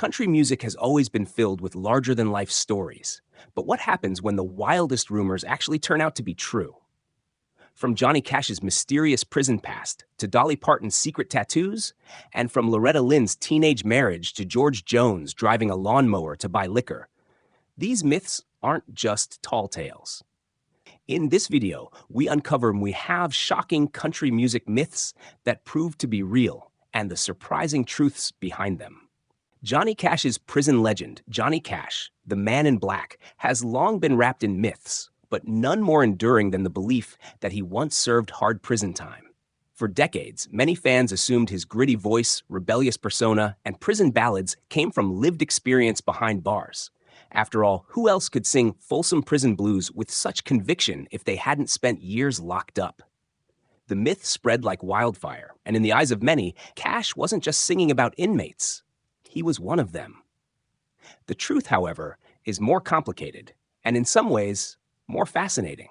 Country music has always been filled with larger-than-life stories. But what happens when the wildest rumors actually turn out to be true? From Johnny Cash's mysterious prison past to Dolly Parton's secret tattoos, and from Loretta Lynn's teenage marriage to George Jones driving a lawnmower to buy liquor, these myths aren't just tall tales. In this video, we uncover shocking country music myths that prove to be real and the surprising truths behind them. Johnny Cash's prison legend, Johnny Cash, the Man in Black, has long been wrapped in myths, but none more enduring than the belief that he once served hard prison time. For decades, many fans assumed his gritty voice, rebellious persona, and prison ballads came from lived experience behind bars. After all, who else could sing Folsom Prison Blues with such conviction if they hadn't spent years locked up? The myth spread like wildfire, and in the eyes of many, Cash wasn't just singing about inmates. He was one of them. The truth, however, is more complicated, and in some ways, more fascinating.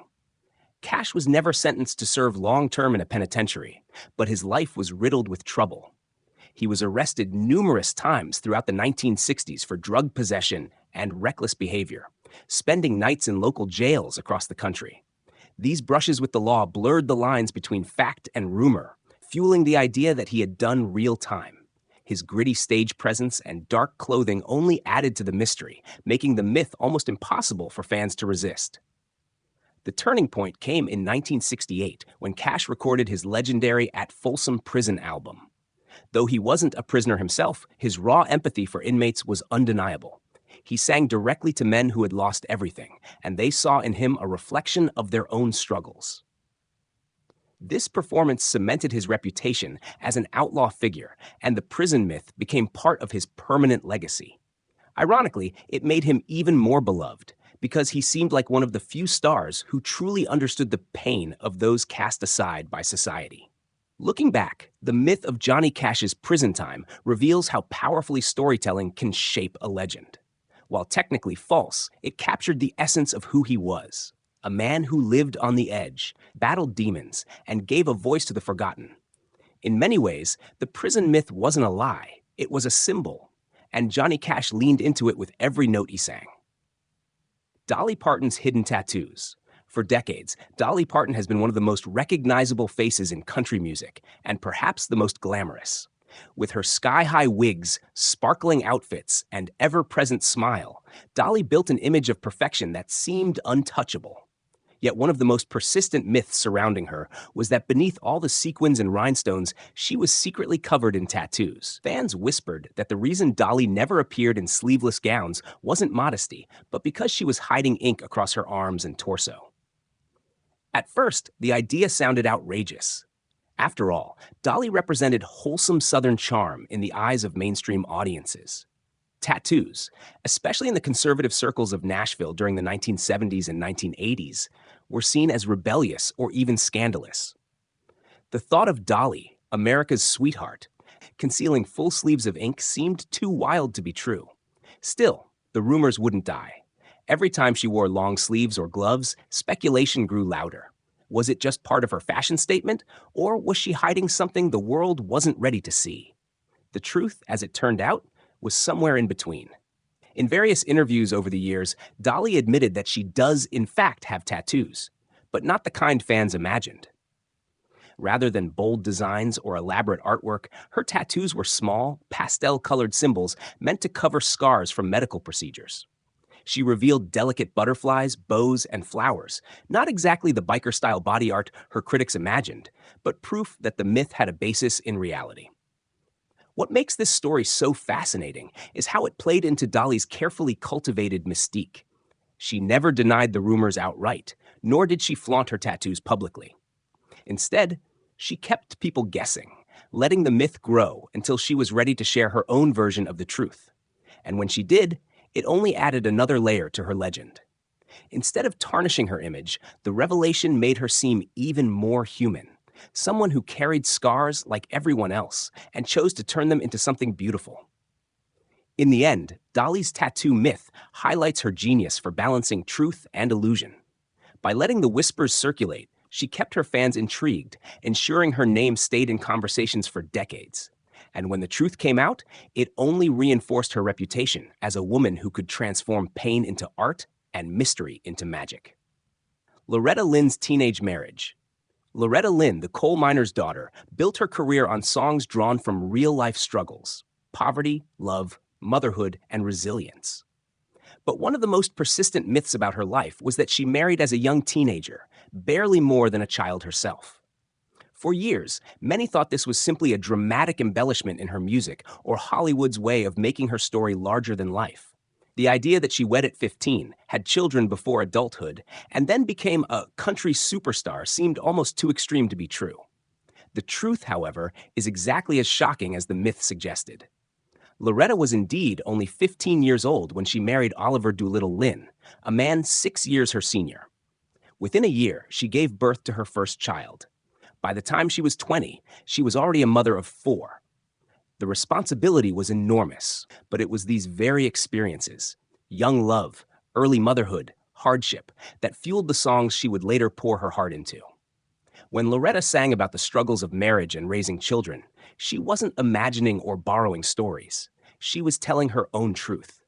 Cash was never sentenced to serve long-term in a penitentiary, but his life was riddled with trouble. He was arrested numerous times throughout the 1960s for drug possession and reckless behavior, spending nights in local jails across the country. These brushes with the law blurred the lines between fact and rumor, fueling the idea that he had done real time. His gritty stage presence and dark clothing only added to the mystery, making the myth almost impossible for fans to resist. The turning point came in 1968 when Cash recorded his legendary At Folsom Prison album. Though he wasn't a prisoner himself, his raw empathy for inmates was undeniable. He sang directly to men who had lost everything, and they saw in him a reflection of their own struggles. This performance cemented his reputation as an outlaw figure, and the prison myth became part of his permanent legacy. Ironically, it made him even more beloved, because he seemed like one of the few stars who truly understood the pain of those cast aside by society. Looking back, the myth of Johnny Cash's prison time reveals how powerfully storytelling can shape a legend. While technically false, it captured the essence of who he was. A man who lived on the edge, battled demons, and gave a voice to the forgotten. In many ways, the prison myth wasn't a lie, it was a symbol, and Johnny Cash leaned into it with every note he sang. Dolly Parton's hidden tattoos. For decades, Dolly Parton has been one of the most recognizable faces in country music, and perhaps the most glamorous. With her sky-high wigs, sparkling outfits, and ever-present smile, Dolly built an image of perfection that seemed untouchable. Yet one of the most persistent myths surrounding her was that beneath all the sequins and rhinestones, she was secretly covered in tattoos. Fans whispered that the reason Dolly never appeared in sleeveless gowns wasn't modesty, but because she was hiding ink across her arms and torso. At first, the idea sounded outrageous. After all, Dolly represented wholesome Southern charm in the eyes of mainstream audiences. Tattoos, especially in the conservative circles of Nashville during the 1970s and 1980s, were seen as rebellious or even scandalous. The thought of Dolly, America's sweetheart, concealing full sleeves of ink seemed too wild to be true. Still, the rumors wouldn't die. Every time she wore long sleeves or gloves, speculation grew louder. Was it just part of her fashion statement, or was she hiding something the world wasn't ready to see? The truth, as it turned out, was somewhere in between. In various interviews over the years, Dolly admitted that she does in fact have tattoos, but not the kind fans imagined. Rather than bold designs or elaborate artwork, her tattoos were small, pastel-colored symbols meant to cover scars from medical procedures. She revealed delicate butterflies, bows, and flowers, not exactly the biker-style body art her critics imagined, but proof that the myth had a basis in reality. What makes this story so fascinating is how it played into Dolly's carefully cultivated mystique. She never denied the rumors outright, nor did she flaunt her tattoos publicly. Instead, she kept people guessing, letting the myth grow until she was ready to share her own version of the truth. And when she did, it only added another layer to her legend. Instead of tarnishing her image, the revelation made her seem even more human. Someone who carried scars like everyone else and chose to turn them into something beautiful. In the end, Dolly's tattoo myth highlights her genius for balancing truth and illusion. By letting the whispers circulate, she kept her fans intrigued, ensuring her name stayed in conversations for decades. And when the truth came out, it only reinforced her reputation as a woman who could transform pain into art and mystery into magic. Loretta Lynn's teenage marriage. Loretta Lynn, the coal miner's daughter, built her career on songs drawn from real-life struggles: poverty, love, motherhood, and resilience. But one of the most persistent myths about her life was that she married as a young teenager, barely more than a child herself. For years, many thought this was simply a dramatic embellishment in her music or Hollywood's way of making her story larger than life. The idea that she wed at 15, had children before adulthood, and then became a country superstar seemed almost too extreme to be true. The truth, however, is exactly as shocking as the myth suggested. Loretta was indeed only 15 years old when she married Oliver Doolittle Lynn, a man 6 years her senior. Within a year, she gave birth to her first child. By the time she was 20, she was already a mother of 4. The responsibility was enormous, but it was these very experiences, young love, early motherhood, hardship, that fueled the songs she would later pour her heart into. When Loretta sang about the struggles of marriage and raising children, she wasn't imagining or borrowing stories. She was telling her own truth.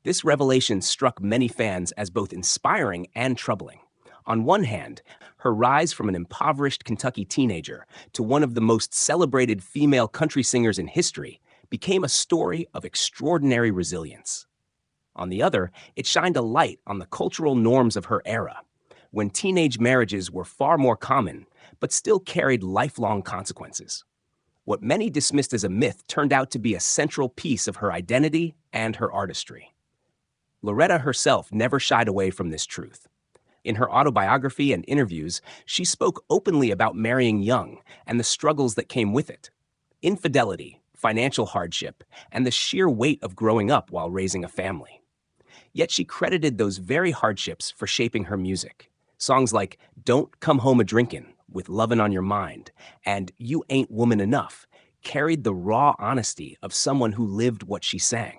This revelation struck many fans as both inspiring and troubling. On one hand, her rise from an impoverished Kentucky teenager to one of the most celebrated female country singers in history became a story of extraordinary resilience. On the other, it shined a light on the cultural norms of her era, when teenage marriages were far more common, but still carried lifelong consequences. What many dismissed as a myth turned out to be a central piece of her identity and her artistry. Loretta herself never shied away from this truth. In her autobiography and interviews, she spoke openly about marrying young and the struggles that came with it: infidelity, financial hardship, and the sheer weight of growing up while raising a family. Yet she credited those very hardships for shaping her music. Songs like "Don't Come Home A-Drinkin'" with "Lovin' on Your Mind" and "You Ain't Woman Enough" carried the raw honesty of someone who lived what she sang.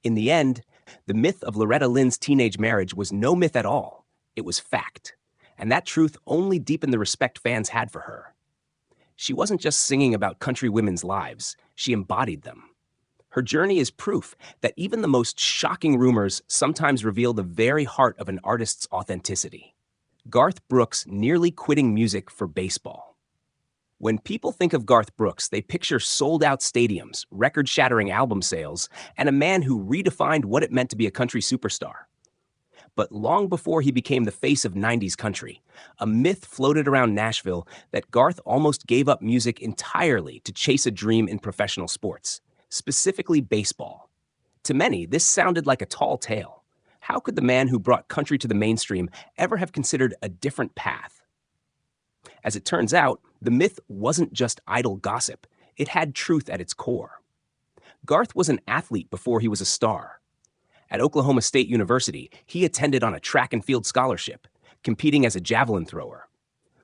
In the end, the myth of Loretta Lynn's teenage marriage was no myth at all. It was fact, and that truth only deepened the respect fans had for her. She wasn't just singing about country women's lives, she embodied them. Her journey is proof that even the most shocking rumors sometimes reveal the very heart of an artist's authenticity. Garth Brooks nearly quitting music for baseball. When people think of Garth Brooks, they picture sold-out stadiums, record-shattering album sales, and a man who redefined what it meant to be a country superstar. But long before he became the face of 90s country, a myth floated around Nashville that Garth almost gave up music entirely to chase a dream in professional sports, specifically baseball. To many, this sounded like a tall tale. How could the man who brought country to the mainstream ever have considered a different path? As it turns out, the myth wasn't just idle gossip. It had truth at its core. Garth was an athlete before he was a star. At Oklahoma State University, he attended on a track and field scholarship, competing as a javelin thrower.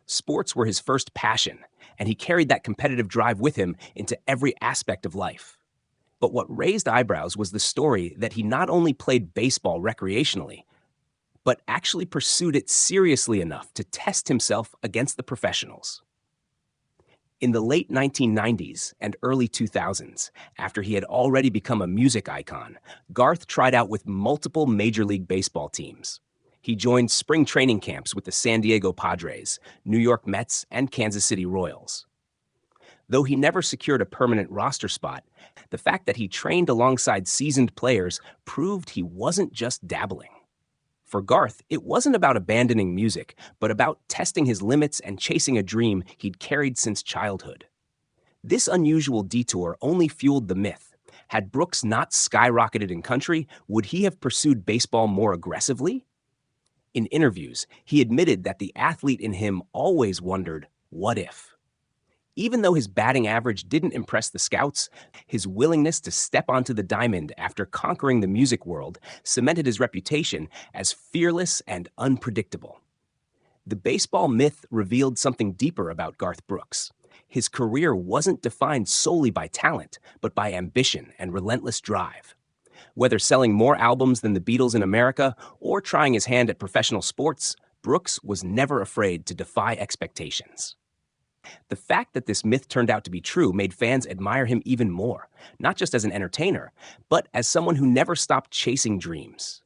Sports were his first passion, and he carried that competitive drive with him into every aspect of life. But what raised eyebrows was the story that he not only played baseball recreationally, but actually pursued it seriously enough to test himself against the professionals. In the late 1990s and early 2000s, after he had already become a music icon, Garth tried out with multiple Major League Baseball teams. He joined spring training camps with the San Diego Padres, New York Mets, and Kansas City Royals. Though he never secured a permanent roster spot, the fact that he trained alongside seasoned players proved he wasn't just dabbling. For Garth, it wasn't about abandoning music, but about testing his limits and chasing a dream he'd carried since childhood. This unusual detour only fueled the myth. Had Brooks not skyrocketed in country, would he have pursued baseball more aggressively? In interviews, he admitted that the athlete in him always wondered, what if? Even though his batting average didn't impress the scouts, his willingness to step onto the diamond after conquering the music world cemented his reputation as fearless and unpredictable. The baseball myth revealed something deeper about Garth Brooks. His career wasn't defined solely by talent, but by ambition and relentless drive. Whether selling more albums than the Beatles in America or trying his hand at professional sports, Brooks was never afraid to defy expectations. The fact that this myth turned out to be true made fans admire him even more, not just as an entertainer, but as someone who never stopped chasing dreams.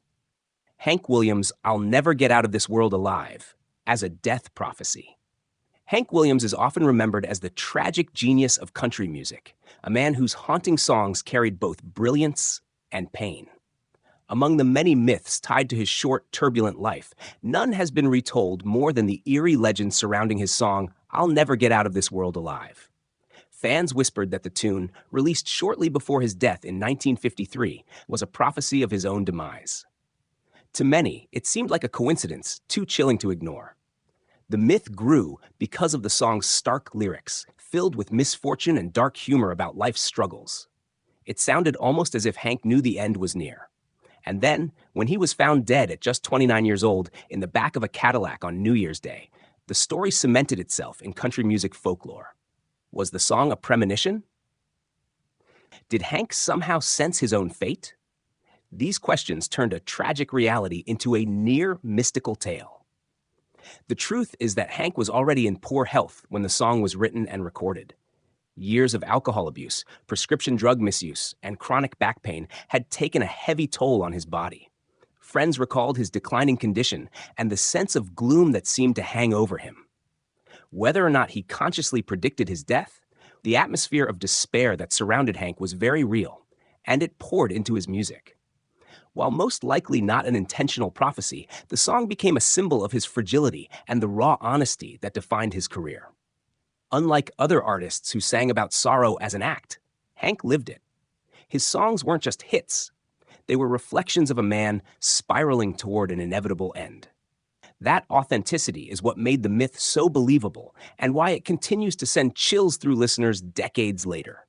Hank Williams' "I'll Never Get Out of This World Alive" as a death prophecy. Hank Williams is often remembered as the tragic genius of country music, a man whose haunting songs carried both brilliance and pain. Among the many myths tied to his short, turbulent life, none has been retold more than the eerie legend surrounding his song, "I'll Never Get Out of This World Alive." Fans whispered that the tune, released shortly before his death in 1953, was a prophecy of his own demise. To many, it seemed like a coincidence too chilling to ignore. The myth grew because of the song's stark lyrics, filled with misfortune and dark humor about life's struggles. It sounded almost as if Hank knew the end was near. And then, when he was found dead at just 29 years old in the back of a Cadillac on New Year's Day, the story cemented itself in country music folklore. Was the song a premonition? Did Hank somehow sense his own fate? These questions turned a tragic reality into a near mystical tale. The truth is that Hank was already in poor health when the song was written and recorded. Years of alcohol abuse, prescription drug misuse, and chronic back pain had taken a heavy toll on his body. Friends recalled his declining condition and the sense of gloom that seemed to hang over him. Whether or not he consciously predicted his death, the atmosphere of despair that surrounded Hank was very real, and it poured into his music. While most likely not an intentional prophecy, the song became a symbol of his fragility and the raw honesty that defined his career. Unlike other artists who sang about sorrow as an act, Hank lived it. His songs weren't just hits. They were reflections of a man spiraling toward an inevitable end. That authenticity is what made the myth so believable and why it continues to send chills through listeners decades later.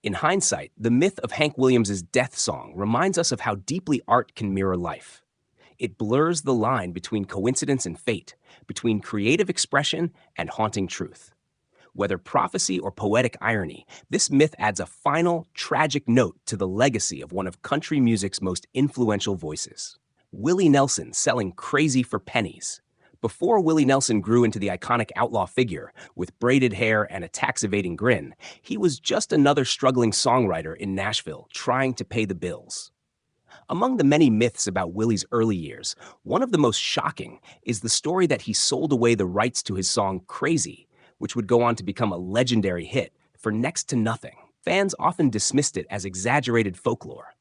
In hindsight, the myth of Hank Williams' death song reminds us of how deeply art can mirror life. It blurs the line between coincidence and fate, between creative expression and haunting truth. Whether prophecy or poetic irony, this myth adds a final, tragic note to the legacy of one of country music's most influential voices. Willie Nelson selling "Crazy for Pennies." Before Willie Nelson grew into the iconic outlaw figure, with braided hair and a tax-evading grin, he was just another struggling songwriter in Nashville trying to pay the bills. Among the many myths about Willie's early years, one of the most shocking is the story that he sold away the rights to his song "Crazy," which would go on to become a legendary hit, for next to nothing. Fans often dismissed it as exaggerated folklore.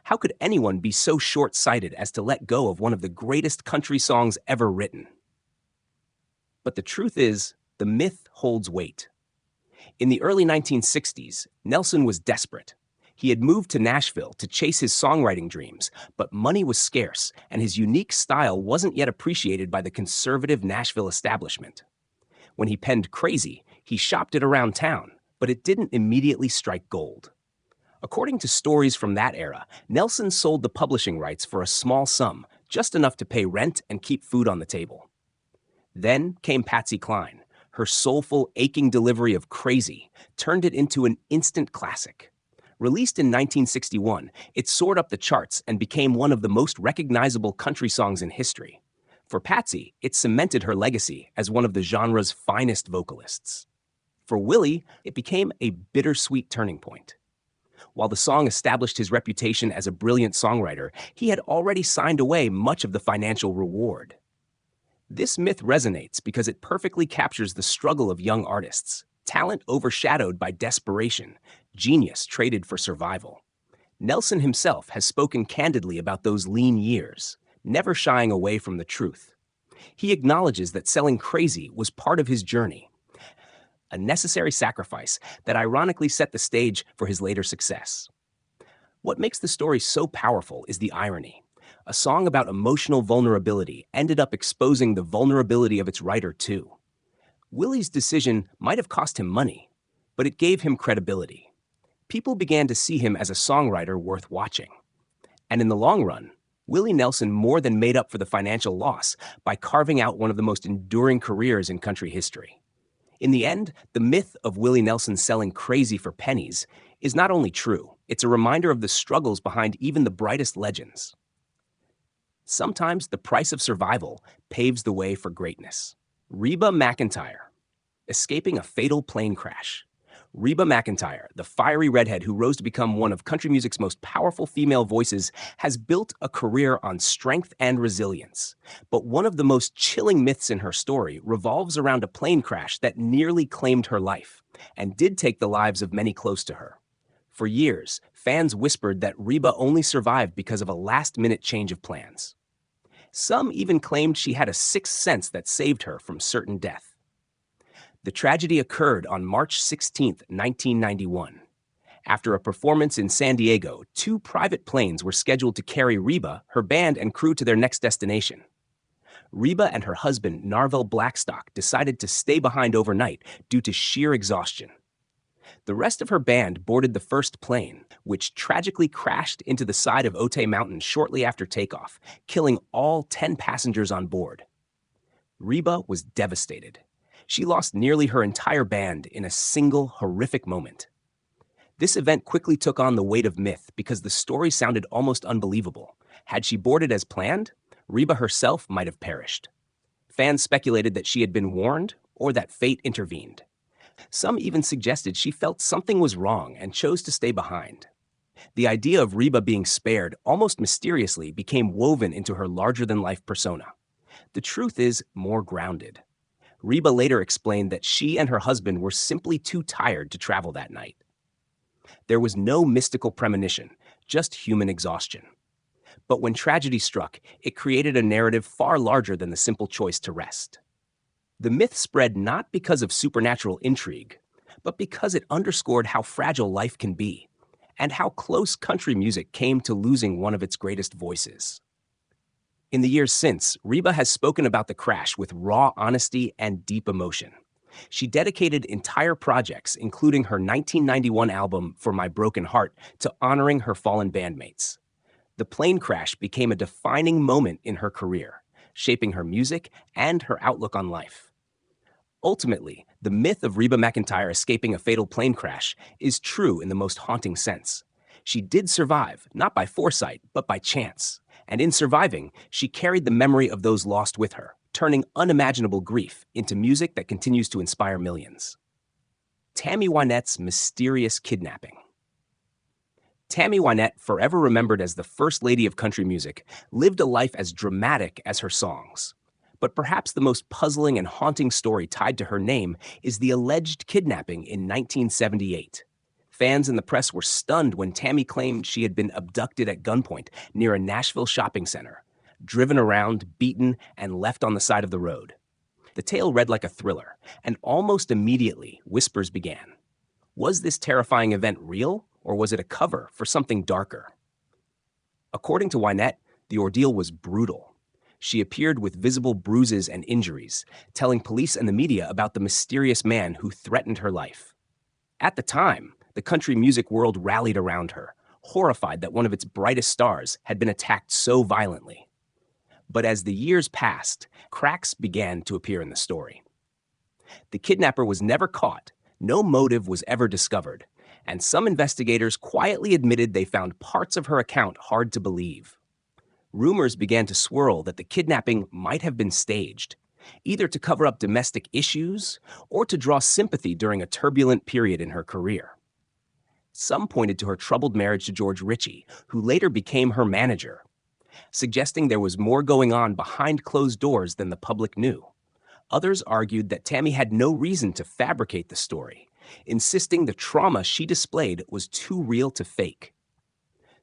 How could anyone be so short-sighted as to let go of one of the greatest country songs ever written? But the truth is, the myth holds weight. In the early 1960s, Nelson was desperate. He had moved to Nashville to chase his songwriting dreams, but money was scarce, and his unique style wasn't yet appreciated by the conservative Nashville establishment. When he penned "Crazy," he shopped it around town, but it didn't immediately strike gold. According to stories from that era, Nelson sold the publishing rights for a small sum, just enough to pay rent and keep food on the table. Then came Patsy Cline. Her soulful, aching delivery of "Crazy" turned it into an instant classic. Released in 1961, it soared up the charts and became one of the most recognizable country songs in history. For Patsy, it cemented her legacy as one of the genre's finest vocalists. For Willie, it became a bittersweet turning point. While the song established his reputation as a brilliant songwriter, he had already signed away much of the financial reward. This myth resonates because it perfectly captures the struggle of young artists, talent overshadowed by desperation, genius traded for survival. Nelson himself has spoken candidly about those lean years, never shying away from the truth. He acknowledges that selling "Crazy" was part of his journey, a necessary sacrifice that ironically set the stage for his later success. What makes the story so powerful is the irony. A song about emotional vulnerability ended up exposing the vulnerability of its writer too. Willie's decision might have cost him money, but it gave him credibility. People began to see him as a songwriter worth watching. And in the long run, Willie Nelson more than made up for the financial loss by carving out one of the most enduring careers in country history. In the end, the myth of Willie Nelson selling "Crazy for Pennies" is not only true, it's a reminder of the struggles behind even the brightest legends. Sometimes the price of survival paves the way for greatness. Reba McEntire. escaping a fatal plane crash. Reba McEntire, the fiery redhead who rose to become one of country music's most powerful female voices, has built a career on strength and resilience. But one of the most chilling myths in her story revolves around a plane crash that nearly claimed her life, and did take the lives of many close to her. For years, fans whispered that Reba only survived because of a last-minute change of plans. Some even claimed she had a sixth sense that saved her from certain death. The tragedy occurred on March 16, 1991. After a performance in San Diego, 2 private planes were scheduled to carry Reba, her band, and crew to their next destination. Reba and her husband, Narvel Blackstock, decided to stay behind overnight due to sheer exhaustion. The rest of her band boarded the first plane, which tragically crashed into the side of Otay Mountain shortly after takeoff, killing all 10 passengers on board. Reba was devastated. She lost nearly her entire band in a single horrific moment. This event quickly took on the weight of myth because the story sounded almost unbelievable. Had she boarded as planned, Reba herself might have perished. Fans speculated that she had been warned or that fate intervened. Some even suggested she felt something was wrong and chose to stay behind. The idea of Reba being spared almost mysteriously became woven into her larger-than-life persona. The truth is more grounded. Reba later explained that she and her husband were simply too tired to travel that night. There was no mystical premonition, just human exhaustion. But when tragedy struck, it created a narrative far larger than the simple choice to rest. The myth spread not because of supernatural intrigue, but because it underscored how fragile life can be, and how close country music came to losing one of its greatest voices. In the years since, Reba has spoken about the crash with raw honesty and deep emotion. She dedicated entire projects, including her 1991 album For My Broken Heart, to honoring her fallen bandmates. The plane crash became a defining moment in her career, shaping her music and her outlook on life. Ultimately, the myth of Reba McEntire escaping a fatal plane crash is true in the most haunting sense. She did survive, not by foresight, but by chance. And in surviving, she carried the memory of those lost with her, turning unimaginable grief into music that continues to inspire millions. Tammy Wynette's mysterious kidnapping. Tammy Wynette, forever remembered as the First Lady of country music, lived a life as dramatic as her songs. But perhaps the most puzzling and haunting story tied to her name is the alleged kidnapping in 1978. Fans and the press were stunned when Tammy claimed she had been abducted at gunpoint near a Nashville shopping center, driven around, beaten, and left on the side of the road. The tale read like a thriller, and almost immediately, whispers began. Was this terrifying event real, or was it a cover for something darker? According to Wynette, the ordeal was brutal. She appeared with visible bruises and injuries, telling police and the media about the mysterious man who threatened her life. At the time, the country music world rallied around her, horrified that one of its brightest stars had been attacked so violently. But as the years passed, cracks began to appear in the story. The kidnapper was never caught, no motive was ever discovered, and some investigators quietly admitted they found parts of her account hard to believe. Rumors began to swirl that the kidnapping might have been staged, either to cover up domestic issues or to draw sympathy during a turbulent period in her career. Some pointed to her troubled marriage to George Ritchie, who later became her manager, suggesting there was more going on behind closed doors than the public knew. Others argued that Tammy had no reason to fabricate the story, insisting the trauma she displayed was too real to fake.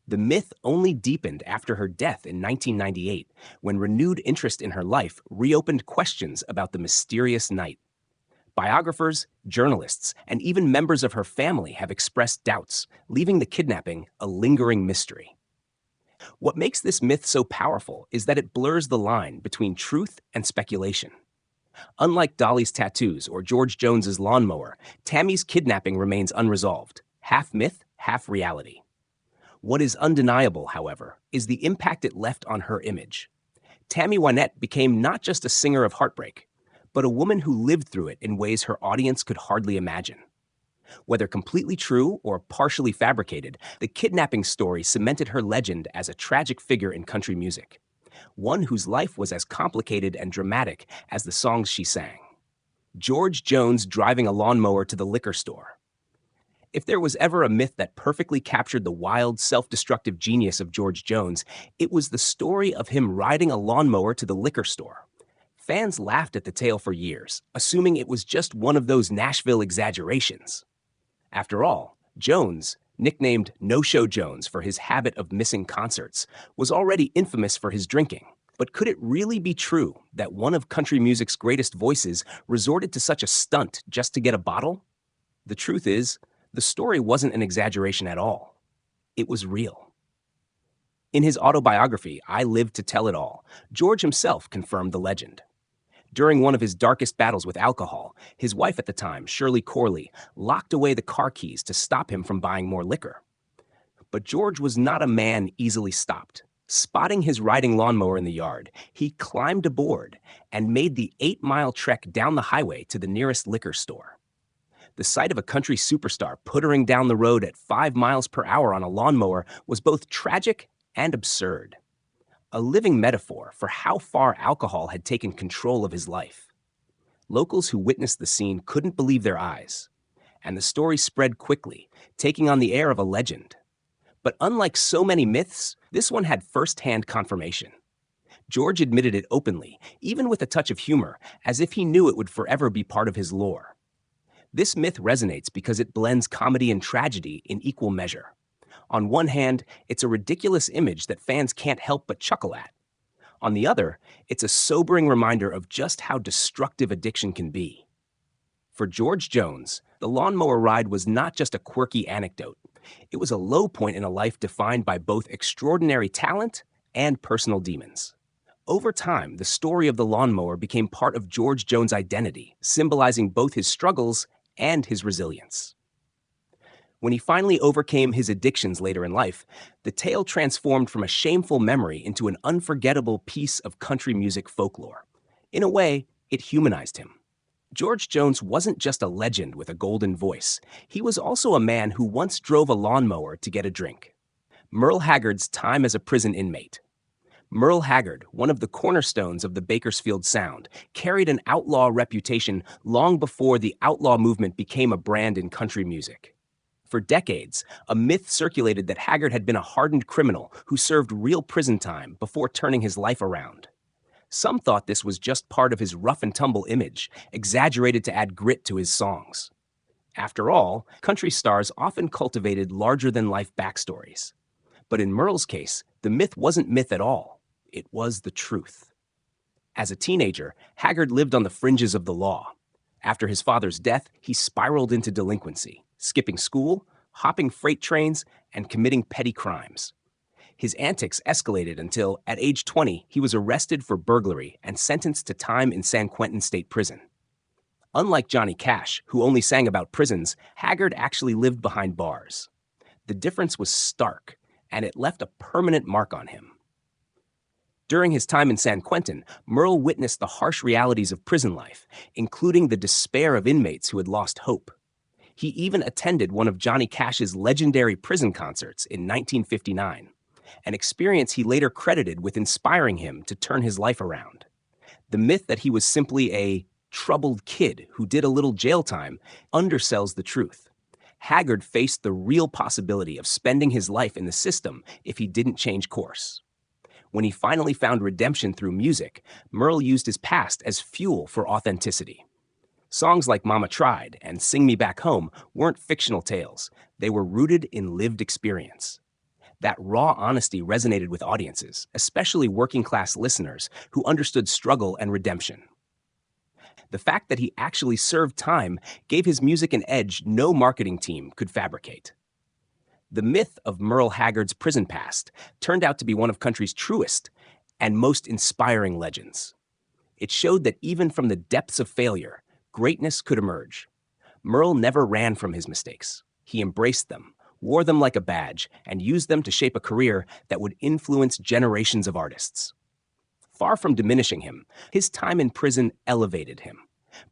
The myth only deepened after her death in 1998, when renewed interest in her life reopened questions about the mysterious night. Biographers, journalists, and even members of her family have expressed doubts, leaving the kidnapping a lingering mystery. What makes this myth so powerful is that it blurs the line between truth and speculation. Unlike Dolly's tattoos or George Jones's lawnmower, Tammy's kidnapping remains unresolved, half myth, half reality. What is undeniable, however, is the impact it left on her image. Tammy Wynette became not just a singer of heartbreak, but a woman who lived through it in ways her audience could hardly imagine. Whether completely true or partially fabricated, the kidnapping story cemented her legend as a tragic figure in country music, one whose life was as complicated and dramatic as the songs she sang. George Jones driving a lawnmower to the liquor store. If there was ever a myth that perfectly captured the wild, self-destructive genius of George Jones, it was the story of him riding a lawnmower to the liquor store. Fans laughed at the tale for years, assuming it was just one of those Nashville exaggerations. After all, Jones, nicknamed No-Show Jones for his habit of missing concerts, was already infamous for his drinking. But could it really be true that one of country music's greatest voices resorted to such a stunt just to get a bottle? The truth is, the story wasn't an exaggeration at all. It was real. In his autobiography, I Live to Tell It All, George himself confirmed the legend. During one of his darkest battles with alcohol, his wife at the time, Shirley Corley, locked away the car keys to stop him from buying more liquor. But George was not a man easily stopped. Spotting his riding lawnmower in the yard, he climbed aboard and made the 8-mile trek down the highway to the nearest liquor store. The sight of a country superstar puttering down the road at 5 miles per hour on a lawnmower was both tragic and absurd. A living metaphor for how far alcohol had taken control of his life. Locals who witnessed the scene couldn't believe their eyes, and the story spread quickly, taking on the air of a legend. But unlike so many myths, this one had first-hand confirmation. George admitted it openly, even with a touch of humor, as if he knew it would forever be part of his lore. This myth resonates because it blends comedy and tragedy in equal measure. On one hand, it's a ridiculous image that fans can't help but chuckle at. On the other, it's a sobering reminder of just how destructive addiction can be. For George Jones, the lawnmower ride was not just a quirky anecdote. It was a low point in a life defined by both extraordinary talent and personal demons. Over time, the story of the lawnmower became part of George Jones' identity, symbolizing both his struggles and his resilience. When he finally overcame his addictions later in life, the tale transformed from a shameful memory into an unforgettable piece of country music folklore. In a way, it humanized him. George Jones wasn't just a legend with a golden voice. He was also a man who once drove a lawnmower to get a drink. Merle Haggard's time as a prison inmate. Merle Haggard, one of the cornerstones of the Bakersfield Sound, carried an outlaw reputation long before the outlaw movement became a brand in country music. For decades, a myth circulated that Haggard had been a hardened criminal who served real prison time before turning his life around. Some thought this was just part of his rough-and-tumble image, exaggerated to add grit to his songs. After all, country stars often cultivated larger-than-life backstories. But in Merle's case, the myth wasn't myth at all. It was the truth. As a teenager, Haggard lived on the fringes of the law. After his father's death, he spiraled into delinquency, skipping school, hopping freight trains, and committing petty crimes. His antics escalated until, at age 20, he was arrested for burglary and sentenced to time in San Quentin State Prison. Unlike Johnny Cash, who only sang about prisons, Haggard actually lived behind bars. The difference was stark, and it left a permanent mark on him. During his time in San Quentin, Merle witnessed the harsh realities of prison life, including the despair of inmates who had lost hope. He even attended one of Johnny Cash's legendary prison concerts in 1959, an experience he later credited with inspiring him to turn his life around. The myth that he was simply a troubled kid who did a little jail time undersells the truth. Haggard faced the real possibility of spending his life in the system if he didn't change course. When he finally found redemption through music, Merle used his past as fuel for authenticity. Songs like Mama Tried and Sing Me Back Home weren't fictional tales. They were rooted in lived experience. That raw honesty resonated with audiences, especially working-class listeners who understood struggle and redemption. The fact that he actually served time gave his music an edge no marketing team could fabricate. The myth of Merle Haggard's prison past turned out to be one of country's truest and most inspiring legends. It showed that even from the depths of failure, greatness could emerge. Merle never ran from his mistakes. He embraced them, wore them like a badge, and used them to shape a career that would influence generations of artists. Far from diminishing him, his time in prison elevated him,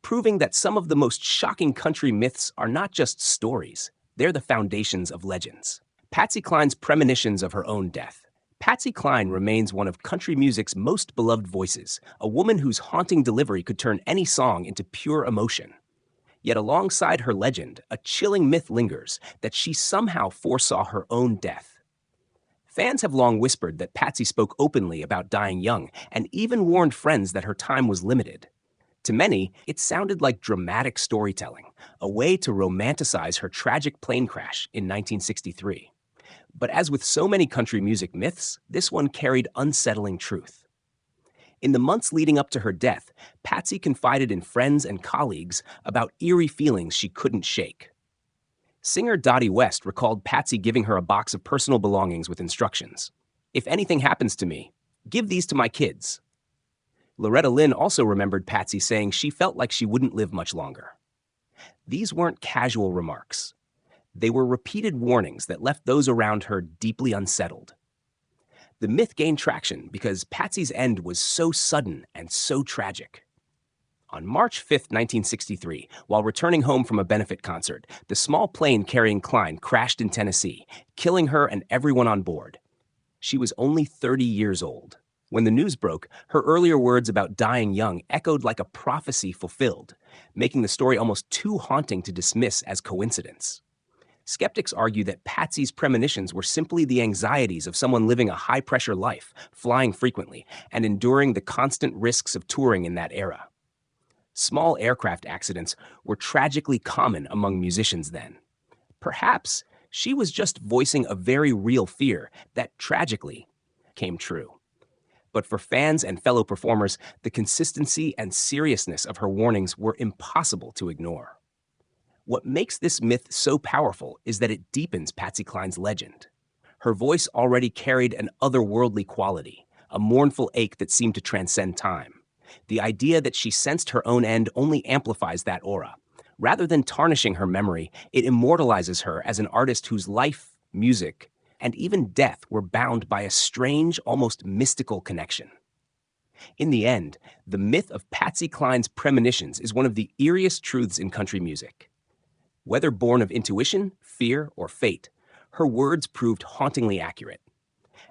proving that some of the most shocking country myths are not just stories. They're the foundations of legends. Patsy Cline's premonitions of her own death. Patsy Cline remains one of country music's most beloved voices, a woman whose haunting delivery could turn any song into pure emotion. Yet alongside her legend, a chilling myth lingers that she somehow foresaw her own death. Fans have long whispered that Patsy spoke openly about dying young and even warned friends that her time was limited. To many, it sounded like dramatic storytelling, a way to romanticize her tragic plane crash in 1963. But as with so many country music myths, this one carried unsettling truth. In the months leading up to her death, Patsy confided in friends and colleagues about eerie feelings she couldn't shake. Singer Dottie West recalled Patsy giving her a box of personal belongings with instructions. "If anything happens to me, give these to my kids." Loretta Lynn also remembered Patsy saying she felt like she wouldn't live much longer. These weren't casual remarks. They were repeated warnings that left those around her deeply unsettled. The myth gained traction because Patsy's end was so sudden and so tragic. On March 5, 1963, while returning home from a benefit concert, the small plane carrying Cline crashed in Tennessee, killing her and everyone on board. She was only 30 years old. When the news broke, her earlier words about dying young echoed like a prophecy fulfilled, making the story almost too haunting to dismiss as coincidence. Skeptics argue that Patsy's premonitions were simply the anxieties of someone living a high-pressure life, flying frequently, and enduring the constant risks of touring in that era. Small aircraft accidents were tragically common among musicians then. Perhaps she was just voicing a very real fear that tragically came true. But for fans and fellow performers, the consistency and seriousness of her warnings were impossible to ignore. What makes this myth so powerful is that it deepens Patsy Cline's legend. Her voice already carried an otherworldly quality, a mournful ache that seemed to transcend time. The idea that she sensed her own end only amplifies that aura. Rather than tarnishing her memory, it immortalizes her as an artist whose life, music, and even death were bound by a strange, almost mystical connection. In the end, the myth of Patsy Cline's premonitions is one of the eeriest truths in country music. Whether born of intuition, fear, or fate, her words proved hauntingly accurate.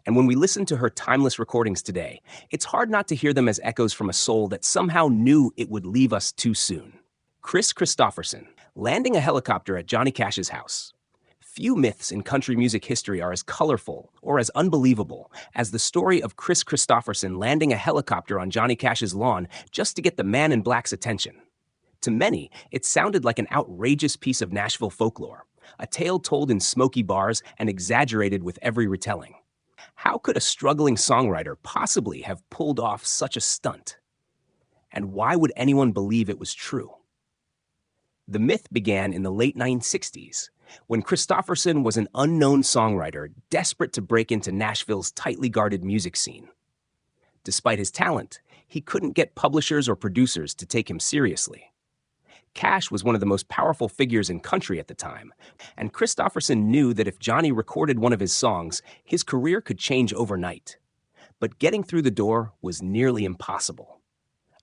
And when we listen to her timeless recordings today, it's hard not to hear them as echoes from a soul that somehow knew it would leave us too soon. Kristofferson, landing a helicopter at Johnny Cash's house. Few myths in country music history are as colorful or as unbelievable as the story of Kristofferson landing a helicopter on Johnny Cash's lawn just to get the Man in Black's attention. To many, it sounded like an outrageous piece of Nashville folklore, a tale told in smoky bars and exaggerated with every retelling. How could a struggling songwriter possibly have pulled off such a stunt? And why would anyone believe it was true? The myth began in the late 1960s, when Kristofferson was an unknown songwriter desperate to break into Nashville's tightly guarded music scene. Despite his talent, he couldn't get publishers or producers to take him seriously. Cash was one of the most powerful figures in country at the time, and Kristofferson knew that if Johnny recorded one of his songs, his career could change overnight. But getting through the door was nearly impossible.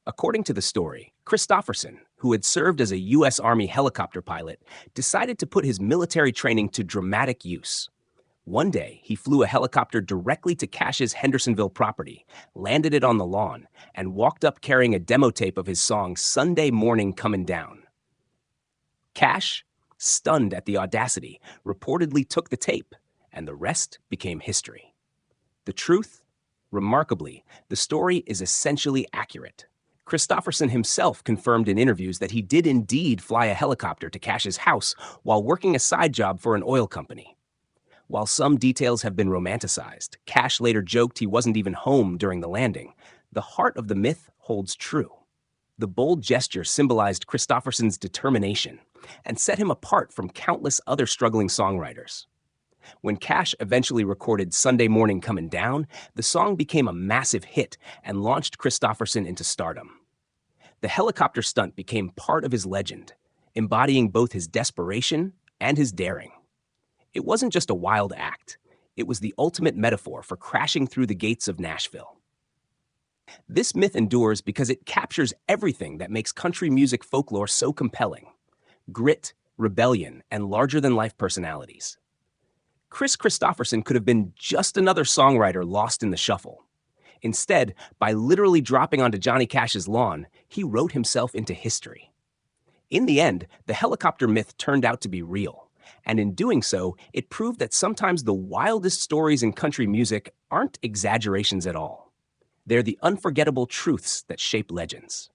According to the story, Kristofferson, who had served as a U.S. Army helicopter pilot, decided to put his military training to dramatic use. One day, he flew a helicopter directly to Cash's Hendersonville property, landed it on the lawn, and walked up carrying a demo tape of his song Sunday Morning Comin' Down. Cash, stunned at the audacity, reportedly took the tape, and the rest became history. The truth? Remarkably, the story is essentially accurate. Kristofferson himself confirmed in interviews that he did indeed fly a helicopter to Cash's house while working a side job for an oil company. While some details have been romanticized, Cash later joked he wasn't even home during the landing, the heart of the myth holds true. The bold gesture symbolized Kristofferson's determination and set him apart from countless other struggling songwriters. When Cash eventually recorded Sunday Morning Comin' Down, the song became a massive hit and launched Kristofferson into stardom. The helicopter stunt became part of his legend, embodying both his desperation and his daring. It wasn't just a wild act. It was the ultimate metaphor for crashing through the gates of Nashville. This myth endures because it captures everything that makes country music folklore so compelling: grit, rebellion, and larger-than-life personalities. Kristofferson could have been just another songwriter lost in the shuffle. Instead, by literally dropping onto Johnny Cash's lawn, he wrote himself into history. In the end, the helicopter myth turned out to be real, and in doing so, it proved that sometimes the wildest stories in country music aren't exaggerations at all. They're the unforgettable truths that shape legends.